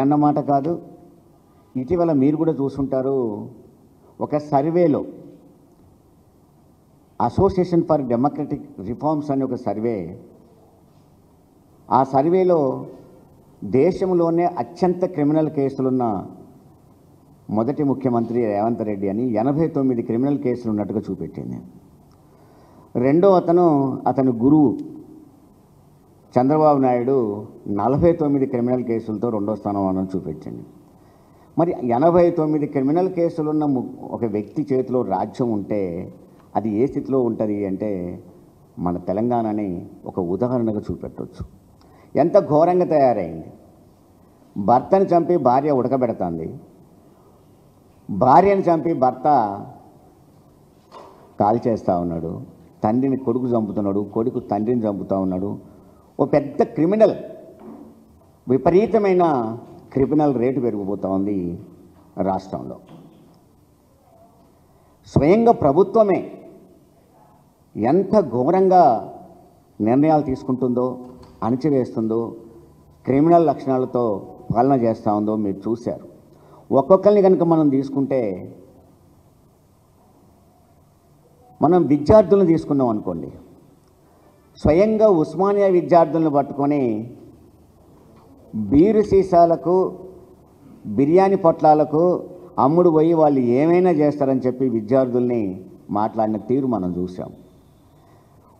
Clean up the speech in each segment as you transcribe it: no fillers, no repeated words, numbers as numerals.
నేనన్నమాట కాదు, ఇటీవల మీరు కూడా చూసుంటారు. ఒక సర్వేలో అసోసియేషన్ ఫర్ డెమోక్రటిక్ రిఫార్మ్స్ అనే ఒక సర్వే, ఆ సర్వేలో దేశంలోనే అత్యంత క్రిమినల్ కేసులున్న మొదటి ముఖ్యమంత్రి రేవంత్ రెడ్డి అని 89 క్రిమినల్ కేసులు ఉన్నట్టుగా చూపెట్టింది. రెండో అతను గురువు చంద్రబాబు నాయుడు 49 క్రిమినల్ కేసులతో రెండో స్థానం అని చూపించింది. మరి 89 క్రిమినల్ కేసులున్న ఒక వ్యక్తి చేతిలో రాజ్యం ఉంటే అది ఏ స్థితిలో ఉంటుంది అంటే మన తెలంగాణని ఒక ఉదాహరణగా చూపెట్టవచ్చు. ఎంత ఘోరంగా తయారైంది. భర్తను చంపి భార్య ఉడకబెడుతుంది, భార్యను చంపి భర్త కాల్చేస్తూ ఉన్నాడు, తండ్రిని కొడుకు చంపుతున్నాడు, కొడుకు తండ్రిని చంపుతూ ఉన్నాడు. ఓ పెద్ద క్రిమినల్, విపరీతమైన క్రిమినల్ రేటు పెరిగిపోతూ ఉంది రాష్ట్రంలో. స్వయంగా ప్రభుత్వమే ఎంత ఘోరంగా నిర్ణయాలు తీసుకుంటుందో, అణచివేస్తుందో, క్రిమినల్ లక్షణాలతో పాలన చేస్తూ ఉందో మీరు చూశారు. ఒక్కొక్కరిని కనుక మనం తీసుకుంటే, మనం విద్యార్థులను తీసుకున్నాం అనుకోండి, స్వయంగా ఉస్మానియా విద్యార్థులను పట్టుకొని బీరు సీసాలకు, బిర్యానీ పొట్లాలకు అమ్ముడు పోయి వాళ్ళు ఏమైనా చేస్తారని చెప్పి విద్యార్థుల్ని మాట్లాడిన తీరు మనం చూసాం.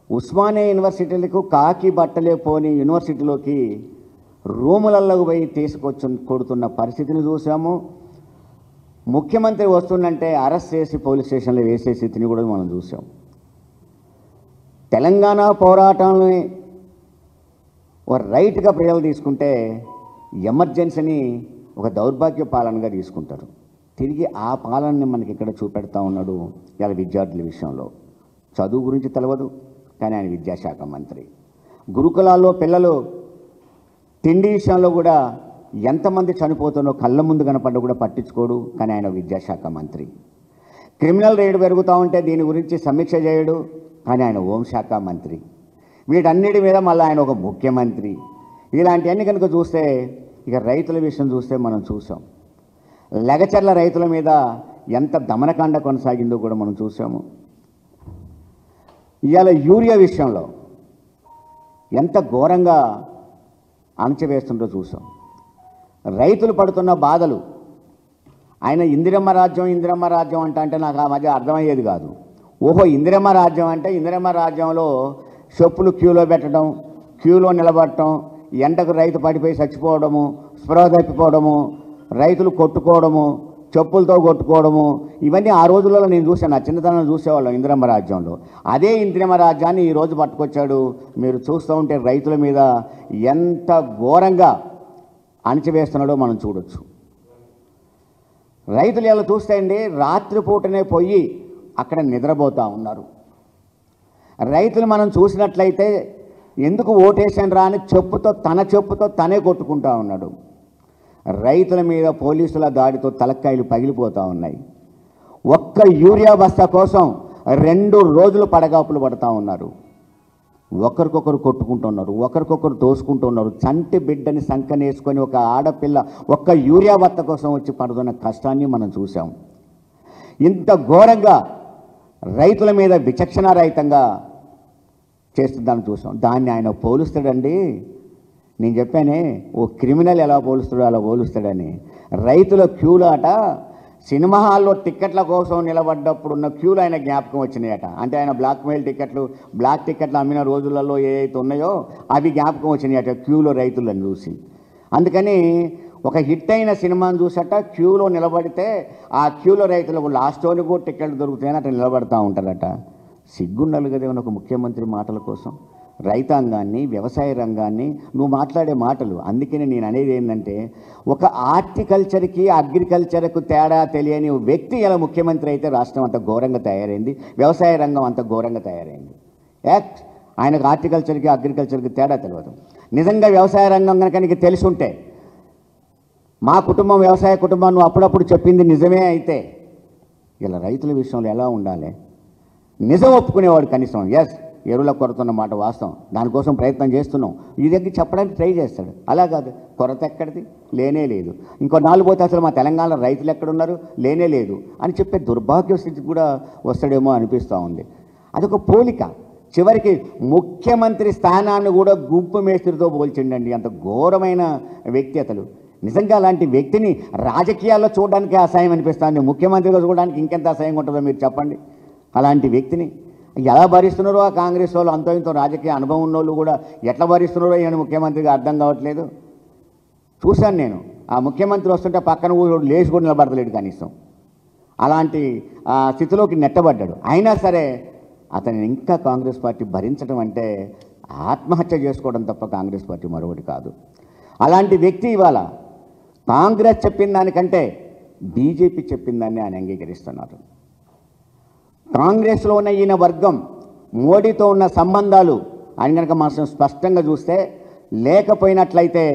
ఉస్మానియా యూనివర్సిటీలకు కాకి బట్టలే పోని యూనివర్సిటీలోకి రూములలో పోయి తీసుకొచ్చి కొడుతున్న పరిస్థితిని చూసాము. ముఖ్యమంత్రి వస్తుందంటే అరెస్ట్ చేసి పోలీస్ స్టేషన్లో వేసే స్థితిని కూడా మనం చూసాం. తెలంగాణ పోరాటాన్ని ఒక రైట్గా ప్రజలు తీసుకుంటే ఎమర్జెన్సీని ఒక దౌర్భాగ్య పాలనగా తీసుకుంటారు. తిరిగి ఆ పాలనని మనకి ఇక్కడ చూపెడతా ఉన్నాడు ఇలా విద్యార్థుల విషయంలో. చదువు గురించి తెలియదు కానీ ఆయన విద్యాశాఖ మంత్రి. గురుకులాల్లో పిల్లలు తిండి విషయంలో కూడా ఎంతమంది చనిపోతున్నో కళ్ళ ముందు కనపడ్డా కూడా పట్టించుకోడు కానీ ఆయన విద్యాశాఖ మంత్రి. క్రిమినల్ రేటు పెరుగుతూ ఉంటే దీని గురించి సమీక్ష చేయడు కానీ ఆయన హోంశాఖ మంత్రి. వీటన్నిటి మీద మళ్ళీ ఆయన ఒక ముఖ్యమంత్రి. ఇలాంటివన్నీ కనుక చూస్తే, ఇక రైతుల విషయం చూస్తే మనం చూసాం. లగచర్ల రైతుల మీద ఎంత దమనకాండ కొనసాగిందో కూడా మనం చూసాము. ఇవాళ యూరియా విషయంలో ఎంత ఘోరంగా అణచివేస్తుందో చూసాం. రైతులు పడుతున్న బాధలు, ఆయన ఇందిరమ్మ రాజ్యం అంటే నాకు ఆ మధ్య అర్థమయ్యేది కాదు. ఓహో ఇందిరమ్మ రాజ్యం అంటే ఇందిరమ్మ రాజ్యంలో చెప్పులు క్యూలో పెట్టడం, క్యూలో నిలబడటం, ఎండకు రైతు పడిపోయి చచ్చిపోవడము, స్పృహ తప్పిపోవడము, రైతులు కొట్టుకోవడము, చెప్పులతో కొట్టుకోవడము, ఇవన్నీ ఆ రోజులలో నేను చూశాను. నా చిన్నతనంలో చూసేవాళ్ళం ఇందిరమ్మ రాజ్యంలో. అదే ఇందిరమ్మ రాజ్యాన్ని ఈరోజు పట్టుకొచ్చాడు. మీరు చూస్తూ ఉంటే రైతుల మీద ఎంత ఘోరంగా అణచివేస్తున్నాడో మనం చూడొచ్చు. రైతులు ఇలా చూస్తే అండి రాత్రిపూటనే పోయి అక్కడ నిద్రపోతూ ఉన్నారు. రైతులు మనం చూసినట్లయితే ఎందుకు ఓటేసాను రా అని తన చెప్పుతో తనే కొట్టుకుంటూ ఉన్నాడు. రైతుల మీద పోలీసుల దాడితో తలక్కాయలు పగిలిపోతూ ఉన్నాయి. ఒక్క యూరియా బస్తా కోసం 2 రోజులు పడగాపులు పడుతూ ఉన్నారు. ఒకరికొకరు కొట్టుకుంటున్నారు, ఒకరికొకరు తోసుకుంటున్నారు. చంటి బిడ్డని సంకనేసుకొని ఒక ఆడపిల్ల ఒక్క యూరియా బత్త కోసం వచ్చి పడుతున్న కష్టాన్ని మనం చూసాం. ఇంత ఘోరంగా రైతుల మీద విచక్షణారహితంగా చేస్తుందని చూసాం. దాన్ని ఆయన పోలుస్తాడండి. నేను చెప్పానే ఓ క్రిమినల్ ఎలా పోలుస్తాడో అలా పోలుస్తాడని. రైతుల క్యూలు అట సినిమా హాల్లో టిక్కెట్ల కోసం నిలబడ్డప్పుడున్న క్యూలు ఆయన జ్ఞాపకం వచ్చినాయట. అంటే ఆయన బ్లాక్ టిక్కెట్లు అమ్మిన రోజులలో ఏవైతే ఉన్నాయో అవి జ్ఞాపకం వచ్చినాయట క్యూలో రైతులను చూసి. అందుకని ఒక హిట్ అయిన సినిమాను చూసట క్యూలో నిలబడితే ఆ క్యూలో రైతులకు లాస్ట్లోని కూడా టిక్కెట్లు దొరుకుతాయని అట్లా నిలబడతా ఉంటారట. సిగ్గుండాలి కదా ఒక ముఖ్యమంత్రి మాటల కోసం. రైతాంగాన్ని, వ్యవసాయ రంగాన్ని నువ్వు మాట్లాడే మాటలు. అందుకని నేను అనేది ఏంటంటే, ఒక హార్టికల్చర్కి అగ్రికల్చర్కు తేడా తెలియని వ్యక్తి ఇలా ముఖ్యమంత్రి అయితే రాష్ట్రం అంత ఘోరంగా తయారైంది, వ్యవసాయ రంగం అంత ఘోరంగా తయారైంది. ఆయనకు హార్టికల్చర్కి అగ్రికల్చర్కి తేడా తెలియదు. నిజంగా వ్యవసాయ రంగం కనుక నీకు తెలుసుంటే, మా కుటుంబం వ్యవసాయ కుటుంబం నువ్వు అప్పుడప్పుడు చెప్పింది నిజమే అయితే ఇలా రైతుల విషయంలో ఎలా ఉండాలి? నిజం ఒప్పుకునేవాడు కనీసం. ఎస్ ఎరువుల కొరత ఉన్నమాట వాస్తవం, దానికోసం ప్రయత్నం చేస్తున్నాం. ఈ దగ్గర చెప్పడానికి ట్రై చేస్తాడు. అలా కాదు, కొరత ఎక్కడిది, లేనే లేదు. ఇంకో 4 పోతే అసలు మా తెలంగాణలో రైతులు ఎక్కడున్నారు, లేనే లేదు అని చెప్పే దుర్భాగ్య స్థితి కూడా వస్తాడేమో అనిపిస్తూ ఉంది. అదొక పోలిక. చివరికి ముఖ్యమంత్రి స్థానాన్ని కూడా గుంపు మేస్త్రితో పోల్చిండండి. అంత ఘోరమైన వ్యక్తి అతను. నిజంగా అలాంటి వ్యక్తిని రాజకీయాల్లో చూడడానికి అసహ్యం అనిపిస్తుంది. ముఖ్యమంత్రిగా చూడడానికి ఇంకెంత అసహ్యంగా ఉంటుందో మీరు చెప్పండి. అలాంటి వ్యక్తిని ఎలా భరిస్తున్నారో ఆ కాంగ్రెస్ వాళ్ళు, అంతో ఇంతో రాజకీయ అనుభవం ఉన్న వాళ్ళు కూడా ఎట్లా భరిస్తున్నారో ఈయన ముఖ్యమంత్రిగా అర్థం కావట్లేదు. చూశాను నేను. ఆ ముఖ్యమంత్రి వస్తుంటే పక్కన లేచి కూడా నిలబడతలేడు కనీసం. అలాంటి స్థితిలోకి నెట్టబడ్డాడు. అయినా సరే అతన్ని ఇంకా కాంగ్రెస్ పార్టీ భరించడం అంటే ఆత్మహత్య చేసుకోవడం తప్ప కాంగ్రెస్ పార్టీ మరొకటి కాదు. అలాంటి వ్యక్తి ఇవాళ కాంగ్రెస్ చెప్పిన దానికంటే బీజేపీ చెప్పిన దాన్ని ఆయన అంగీకరిస్తున్నారు. కాంగ్రెస్లో ఉన్న ఈయన వర్గం మోడీతో ఉన్న సంబంధాలు ఆయన కనుక మనం స్పష్టంగా చూస్తే, లేకపోయినట్లయితే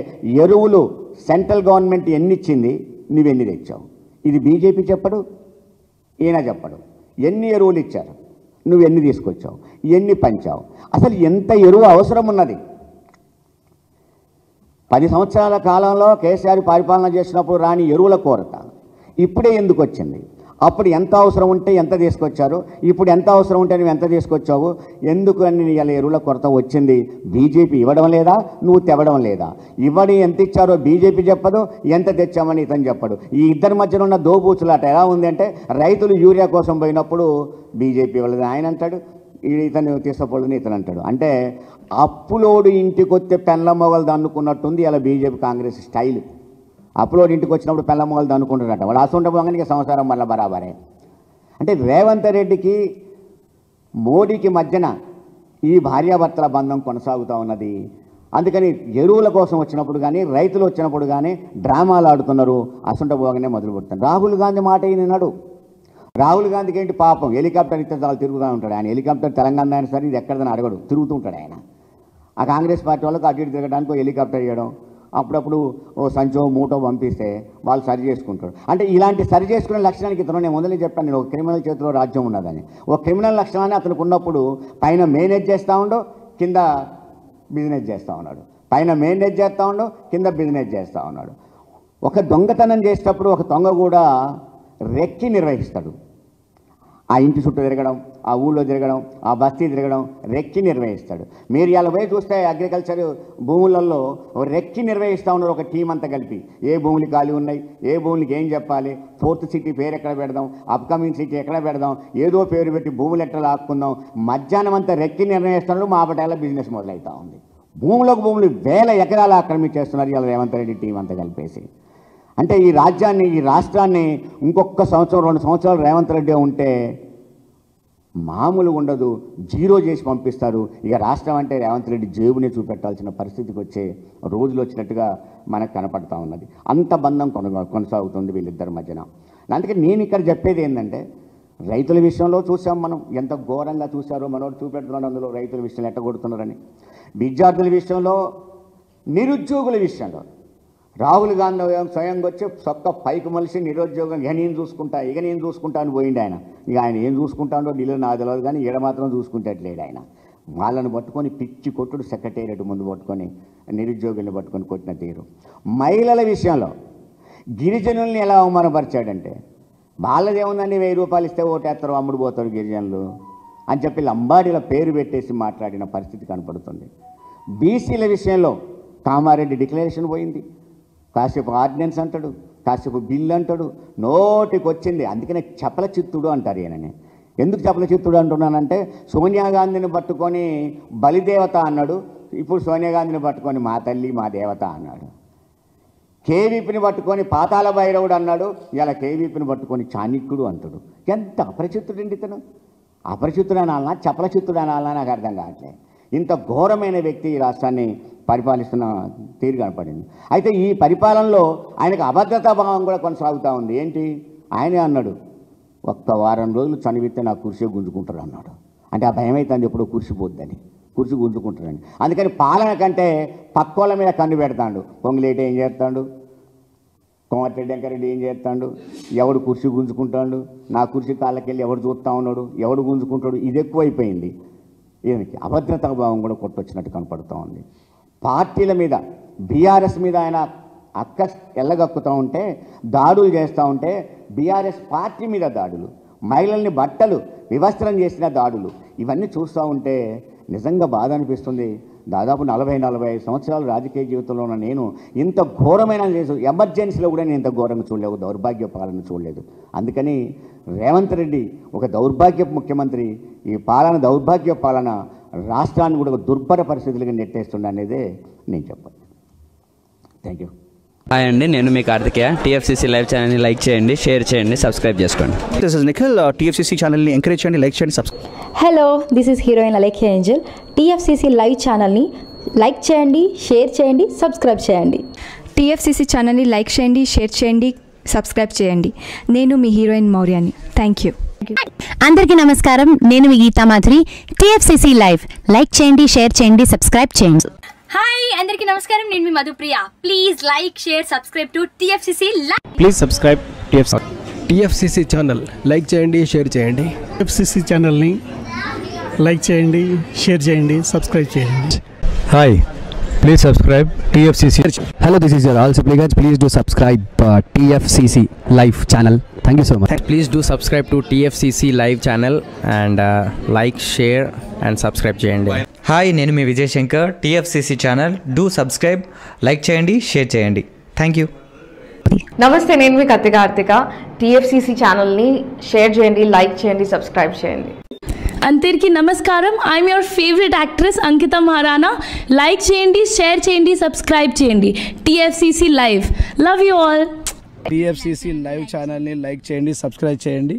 ఎరువులు సెంట్రల్ గవర్నమెంట్ ఎన్ని ఇచ్చింది, నువ్వెన్ని తెచ్చావు, ఇది బీజేపీ చెప్పడు, ఈయన చెప్పడు. ఎన్ని ఎరువులు ఇచ్చారు, నువ్వెన్ని తీసుకొచ్చావు, ఎన్ని పంచావు, అసలు ఎంత ఎరువు అవసరం ఉన్నది. 10 సంవత్సరాల కాలంలో కేసీఆర్ పరిపాలన చేసినప్పుడు రాని ఎరువుల కొరత ఇప్పుడే ఎందుకు వచ్చింది? అప్పుడు ఎంత అవసరం ఉంటే ఎంత తీసుకొచ్చారు, ఇప్పుడు ఎంత అవసరం ఉంటే నువ్వు ఎంత తీసుకొచ్చావు, ఎందుకు అని ఇలా ఎరువుల కొరత వచ్చింది? బీజేపీ ఇవ్వడం లేదా, నువ్వు తెవడం లేదా? ఇవ్వని ఎంత ఇచ్చారో బీజేపీ చెప్పదు, ఎంత తెచ్చామని ఇతను చెప్పడు. ఈ ఇద్దరి మధ్యన ఉన్న దోబూచులాట ఎలా ఉంది అంటే, రైతులు యూరియా కోసం పోయినప్పుడు బీజేపీ ఇవ్వలేదు ఆయన అంటాడు, ఇతను తీసుకపోలేదని ఇతను అంటాడు. అంటే అప్పులోడు ఇంటికి వస్తే పెళ్ళ మొగలు దన్నుకున్నట్టుంది ఇలా బీజేపీ కాంగ్రెస్ స్టైల్. అప్పులోడు ఇంటికి వచ్చినప్పుడు పెళ్ళ మొగలు దన్నుకుంటున్నట్ట. వాడు అసలు పోగానే సంవత్సరం మళ్ళీ బరాబరే. అంటే రేవంత్ రెడ్డికి మోడీకి మధ్యన ఈ భార్యాభర్తల బంధం కొనసాగుతూ ఉన్నది. అందుకని ఎరువుల కోసం వచ్చినప్పుడు కానీ, రైతులు వచ్చినప్పుడు కానీ డ్రామాలు ఆడుతున్నారు. అసంట పోగానే మొదలు పెడుతున్నారు. రాహుల్ గాంధీ మాట ఈనాడు. రాహుల్ గాంధీకి ఏంటి పాపం, హెలికాప్టర్ ఇస్తే చాలా తిరుగుతూ ఉంటాడు ఆయన. హెలికాప్టర్ తెలంగాణ అయినా సరే ఇది ఎక్కడదని అడగడు, తిరుగుతూ ఉంటాడు ఆయన. ఆ కాంగ్రెస్ పార్టీ వాళ్ళకు అటు ఇటు తిరగడానికి హెలికాప్టర్ ఇవ్వడం, అప్పుడప్పుడు ఓ సంచో మూటో పంపిస్తే వాళ్ళు సరి చేసుకుంటారు. అంటే ఇలాంటి సరి చేసుకునే లక్షణానికి ఇతను, నేను మొదలు చెప్పాను, నేను ఒక క్రిమినల్ చేతిలో రాజ్యం ఉన్నదని. ఒక క్రిమినల్ లక్షణాన్ని అతనికి ఉన్నప్పుడు పైన మేనేజ్ చేస్తూ ఉండు, కింద బిజినెస్ చేస్తూ ఉన్నాడు. పైన మేనేజ్ చేస్తూ ఉండు, కింద బిజినెస్ చేస్తూ ఉన్నాడు. ఒక దొంగతనం చేసేటప్పుడు ఒక దొంగ కూడా రెక్కి నిర్వహిస్తాడు. ఆ ఇంటి చుట్టూ తిరగడం, ఆ ఊళ్ళో తిరగడం, ఆ బస్తీ తిరగడం, రెక్కి నిర్వహిస్తాడు. మీరు ఇలా పోయి చూస్తే అగ్రికల్చర్ భూములలో రెక్కి నిర్వహిస్తూ ఉన్నారు ఒక టీం అంతా కలిపి. ఏ భూములు ఖాళీ ఉన్నాయి, ఏ భూములకి ఏం చెప్పాలి, 4th సిటీ పేరు ఎక్కడ పెడదాం, అప్కమింగ్ సిటీ ఎక్కడ పెడదాం, ఏదో పేరు పెట్టి భూములు ఎట్లా లాక్కుందాం, మధ్యాహ్నం అంతా రెక్కి నిర్వహిస్తున్నారు. మా పటేళ్ళ బిజినెస్ మొదలవుతూ ఉంది. భూములకు భూములు 1000 ఎకరాలు ఆక్రమించేస్తున్నారు ఇలా రేవంత్ రెడ్డి టీం అంతా కలిపేసి. అంటే ఈ రాజ్యాన్ని, ఈ రాష్ట్రాన్ని ఇంకొక సంవత్సరం 2 సంవత్సరాలు రేవంత్ రెడ్డి ఉంటే మామూలు ఉండదు, జీరో చేసి పంపిస్తారు. ఇక రాష్ట్రం అంటే రేవంత్ రెడ్డి జేబుని చూపెట్టాల్సిన పరిస్థితికి వచ్చే రోజులు వచ్చినట్టుగా మనకు కనపడతా ఉన్నది. అంత బంధం కొనసాగుతుంది వీళ్ళిద్దరి మధ్యన. అందుకే నేను ఇక్కడ చెప్పేది ఏంటంటే, రైతుల విషయంలో చూసాం మనం ఎంత ఘోరంగా చూశారో, మనోడు చూపెడుతున్నాడు అందులో రైతుల విషయంలో ఎట్టగొడుతున్నారని. విద్యార్థుల విషయంలో, నిరుద్యోగుల విషయంలో రాహుల్ గాంధీ స్వయంగా వచ్చి సొక్క పైకి మలిసి నిరుద్యోగం ఇక నేను చూసుకుంటా అని పోయిండు ఆయన. ఇక ఆయన ఏం చూసుకుంటాడో ఢిల్లీ నాకు తెలియదు, కానీ ఈడ మాత్రం చూసుకుంటట్లేడు ఆయన. వాళ్ళని పట్టుకొని పిచ్చి కొట్టుడు సెక్రటేరియట్ ముందు పట్టుకొని నిరుద్యోగుల్ని పట్టుకొని కొట్టిన తీరు. మహిళల విషయంలో గిరిజనుల్ని ఎలా అవమానపరిచాడంటే, వాళ్ళదేముందని 1000 రూపాయలు ఇస్తే ఓటేస్తారు, అమ్ముడు పోతారు గిరిజనులు అని చెప్పి లంబాడీల పేరు పెట్టేసి మాట్లాడిన పరిస్థితి కనపడుతుంది. బీసీల విషయంలో కామారెడ్డి డిక్లరేషన్ పోయింది, కాసేపు ఆర్డినెన్స్ అంటాడు, కాసేపు బిల్లు అంటాడు, నోటికి వచ్చింది. అందుకనే చపల చిత్తుడు అంటారు ఈయనని. ఎందుకు చపల చిత్తుడు అంటున్నానంటే, సోనియా గాంధీని పట్టుకొని బలిదేవత అన్నాడు, ఇప్పుడు సోనియా గాంధీని పట్టుకొని మా తల్లి మా దేవత అన్నాడు. కేవీపీని పట్టుకొని పాతాళ భైరవుడు అన్నాడు, ఇలా కేవీపీని పట్టుకొని చాణిక్యుడు అంటాడు. ఎంత అపరిచిత్తుడండి ఇతను. అపరిచిత్తుడు అనాలన్నా చపల చిత్తుడు అనాలన్నా నాకు అర్థం కావట్లేదు. ఇంత ఘోరమైన వ్యక్తి ఈ రాష్ట్రాన్ని పరిపాలిస్తున్న తీరు కనపడింది. అయితే ఈ పరిపాలనలో ఆయనకు అభద్రతా భావం కూడా కొనసాగుతూ ఉంది. ఏంటి, ఆయనే అన్నాడు, ఒక్క వారం రోజులు చనివిస్తే నా కుర్చీ గుంజుకుంటారు అన్నాడు. అంటే ఆ భయం అయితే ఎప్పుడో కుర్చీ పోద్దని, కుర్చీ గుంజుకుంటారని. అందుకని పాలన కంటే పక్కోళ్ళ మీద కన్ను పెడతాడు. పొంగులేటి ఏం చేస్తాడు, కోమటిరెడ్డి వెంకరెడ్డి ఏం చేస్తాడు, ఎవడు కుర్చీ గుంజుకుంటాడు, నా కుర్చీ కాళ్ళకెళ్ళి ఎవడు చూస్తూ ఉన్నాడు, ఎవడు గుంజుకుంటాడు, ఇది ఎక్కువైపోయింది. ఈయనకి అభద్రతా భావం కూడా కొట్టొచ్చినట్టు కనపడుతూ ఉంది. పార్టీల మీద బీఆర్ఎస్ మీద ఆయన అక్క ఎల్లగక్కుతూ ఉంటే, దాడులు చేస్తూ ఉంటే, బీఆర్ఎస్ పార్టీ మీద దాడులు, మహిళల్ని బట్టలు వివస్త్రం చేసిన దాడులు, ఇవన్నీ చూస్తూ ఉంటే నిజంగా బాధ అనిపిస్తుంది. దాదాపు 40-45 సంవత్సరాలు రాజకీయ జీవితంలో ఉన్న నేను ఇంత ఘోరమైన ఎమర్జెన్సీలో కూడా నేను ఇంత ఘోరంగా చూడలేదు, దౌర్భాగ్య పాలన చూడలేదు. అందుకని రేవంత్ రెడ్డి ఒక దౌర్భాగ్య ముఖ్యమంత్రి, ఈ పాలన దౌర్భాగ్య పాలన రాష్ట్రాన్ని కూడా ఒక దుర్భర పరిస్థితులుగా నెట్టేస్తుండ అనేదే నేను చెప్పాను. Thank you. హాయ్ అండి, నేను మీ కార్తికేయ. టీఎఫ్సీసీ లైవ్ ఛానల్ని లైక్ చేయండి, షేర్ చేయండి, సబ్స్క్రైబ్ చేసుకోండి. This is Nikhil. టీఎఫ్సీసీ ఛానల్ని ఎంకరేజ్ చేయండి, లైక్ చేయండి, subscribe. Hello, this is heroine Alekhya Angel. TFCC live ఛానల్ని లైక్ చేయండి, షేర్ చేయండి, సబ్స్క్రైబ్ చేయండి. టీఎఫ్సీసీ ఛానల్ని లైక్ చేయండి, షేర్ చేయండి, సబ్స్క్రైబ్ చేయండి. నేను మీ హీరోయిన్ మౌర్యాని. Thank you. అందరికీ నమస్కారం, నేను మీ Geetha Madhuri. TFCC live like చేయండి, షేర్ చేయండి, సబ్స్క్రైబ్ చేయండి. హాయ్ అందరికీ నమస్కారం, నేను మీ Madhupriya. Please like share subscribe to TFCC live. Please subscribe TFCC channel like చేయండి, షేర్ చేయండి. టీఎఫ్సీసీ ఛానల్ని లైక్ చేయండి, షేర్ చేయండి, సబ్స్క్రైబ్ చేయండి. Hi, please subscribe TFCC. Hello, this is your all supplicants. Please do subscribe TFCC live channel. Thank you so much. Please do subscribe to TFCC live channel and like, share and subscribe చేయండి. Hi, నేను మీ Vijay Shankar. TFCC channel do subscribe, like చేయండి, share చేయండి. Thank you. నమస్తే, నేను మీ Karthika. TFCC ఛానల్ని share చేయండి, లైక్ చేయండి, సబ్స్క్రైబ్ చేయండి. అందరికీ నమస్కారం, I'm your favourite actress Ankita Maharana. Like చేయండి, షేర్ చేయండి, సబ్స్క్రైబ్ చేయండి. TFCC live. Love you all. TFCC live ఛానల్ని లైక్ చేయండి, సబ్స్క్రైబ్ చేయండి.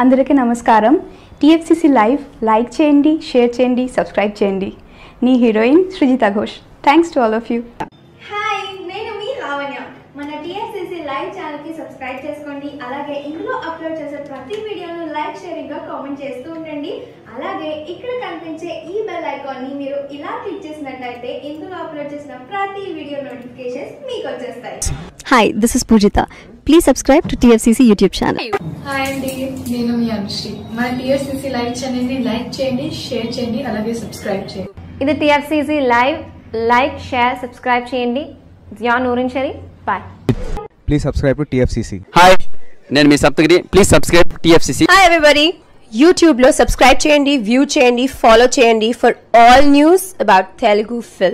అందరికీ నమస్కారం, టీఎఫ్సీసీ లైవ్ లైక్ చేయండి, షేర్ చేయండి, సబ్స్క్రైబ్ చేయండి. నీ heroine Srujitha Ghosh. Thanks to all of you. Hi, నేను మీ లావణ్య. మన టీఎఫ్సీసీ లైవ్ ఛానల్కి సబ్స్క్రైబ్ చేసుకోండి. అలాగే ఇందులో అప్లోడ్ చేసే ప్రతి వీడియోను లైక్, షేరింగ్గా కామెంట్ చేస్తూ ఉండండి. అలాగే ఇక్కడ కనిపించే ఈ బెల్ ఐకాన్ని మీరు ఇలా క్లిక్ చేసినట్లయితే ఇందులో అప్లోడ్ చేసిన ప్రతి వీడియో నోటిఫికేషన్స్ మీకు వచ్చేస్తాయి. Hi, this is Poojitha. Please subscribe to TFCC YouTube channel. Hi అండి, నేను మీ అనుశ్రీ. మన టీఎఫ్సీసీ లైవ్ ఛానల్ని లైక్ చేయండి, షేర్ చేయండి, అలాగే సబ్స్క్రైబ్ చేయండి. ఇది TFCC live. Like, share, subscribe చేయండి. జియా నూరిన్ షరీ. Bye. Please subscribe to TFCC. హాయ్, నేను మీ Saptagiri. Please subscribe TFCC. Hi everybody, యూట్యూబ్లో సబ్స్క్రైబ్ చేయండి, వ్యూ చేయండి, ఫాలో చేయండి for all news about Telugu film.